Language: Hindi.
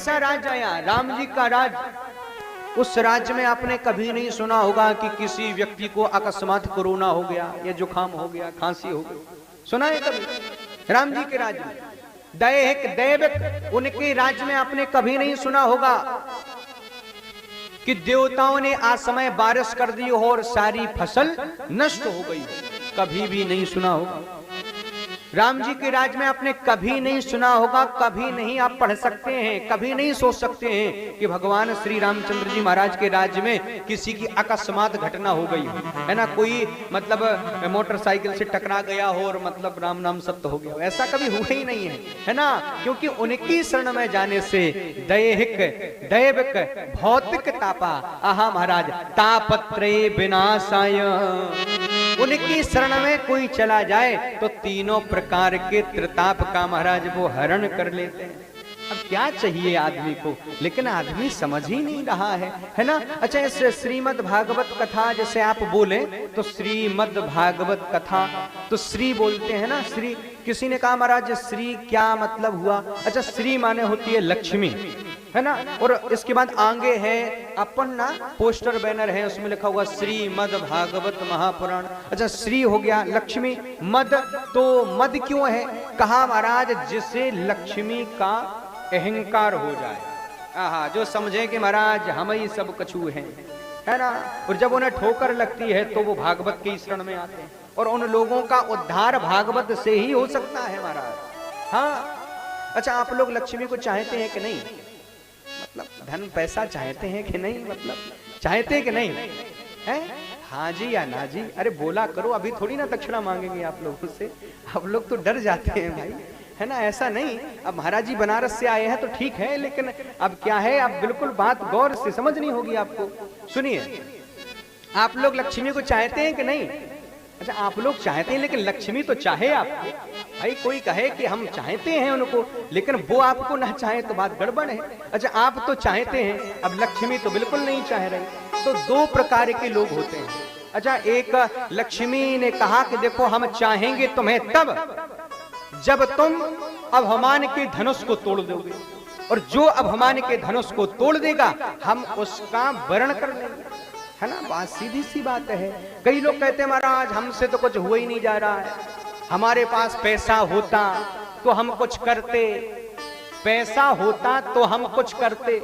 कैसा राज आया? राम जी का राज। उस राज्य में आपने कभी नहीं सुना होगा कि किसी व्यक्ति को अकस्मात कोरोना हो गया या जुकाम हो गया, खांसी हो गई, सुना है कभी? राम जी के राज्य में दैहिक दैविक उनके राज्य में आपने कभी नहीं सुना होगा कि देवताओं ने असमय बारिश कर दी हो और सारी फसल नष्ट हो गई, कभी भी नहीं सुना होगा। राम जी के राज्य में आपने कभी नहीं सुना होगा, कभी नहीं आप पढ़ सकते हैं, कभी नहीं सोच सकते हैं कि भगवान श्री रामचंद्र जी महाराज के राज्य में किसी की अकस्मात घटना हो गई है ना, कोई मतलब मोटरसाइकिल से टकरा गया हो और मतलब राम नाम सत्य हो गया, ऐसा कभी हुआ ही नहीं है ना। क्योंकि उनकी शरण में जाने से दैहिक दैविक भौतिक तापा आहा महाराज तापत्रे विनाशाय, उनकी शरण में कोई चला जाए तो तीनों प्रकार के त्रिताप का महाराज वो हरण कर लेते हैं। अब क्या चाहिए आदमी को, लेकिन आदमी समझ ही नहीं रहा है ना। अच्छा, इस श्रीमद् भागवत कथा जैसे आप बोले तो श्रीमद् भागवत कथा तो श्री बोलते हैं ना, श्री। किसी ने कहा महाराज श्री क्या मतलब हुआ? अच्छा, श्री माने होती है लक्ष्मी, है ना। और इसके बाद आगे है अपन ना पोस्टर बैनर है, उसमें लिखा हुआ श्रीमद् भागवत महापुराण। अच्छा, श्री हो गया लक्ष्मी, मद तो मद क्यों है? कहा महाराज जिसे लक्ष्मी का अहंकार हो जाए, आहा, जो समझे कि महाराज हम ही सब कछु हैं, है ना। और जब उन्हें ठोकर लगती है तो वो भागवत के शरण में आते हैं और उन लोगों का उद्धार भागवत से ही हो सकता है महाराज। हाँ, अच्छा, आप लोग लक्ष्मी को चाहते हैं कि नहीं? मतलब धन पैसा चाहते हैं कि नहीं? मतलब चाहते हैं कि नहीं है? हाँ जी या ना जी? अरे बोला करो, अभी थोड़ी ना दक्षिणा मांगेंगे आप लोगों से, आप लोग तो डर जाते हैं भाई, है ना। ऐसा नहीं, अब महाराज जी बनारस से आए हैं तो ठीक है, लेकिन अब क्या है, आप बिल्कुल बात गौर से समझनी होगी आपको। सुनिए, आप लोग लक्ष्मी को चाहते हैं कि नहीं? अच्छा, आप लोग चाहते हैं, लेकिन लक्ष्मी तो चाहे आपको। भाई कोई कहे कि हम चाहते हैं उनको, लेकिन वो आपको ना चाहे तो बात गड़बड़ है। अच्छा, आप तो चाहते हैं, अब लक्ष्मी तो बिल्कुल नहीं चाह रही। तो दो प्रकार के लोग होते हैं। अच्छा, एक लक्ष्मी ने कहा कि देखो हम चाहेंगे तुम्हें तब जब तुम अभिमान के धनुष को तोड़ दोगे, और जो अभिमान के धनुष को तोड़ देगा हम उसका वरण कर लेंगे, है ना। बात सीधी सी बात है। कई लोग कहते हैं महाराज हमसे तो कुछ हुआ ही नहीं जा रहा है, हमारे पास पैसा होता तो हम कुछ करते, पैसा होता तो हम कुछ करते।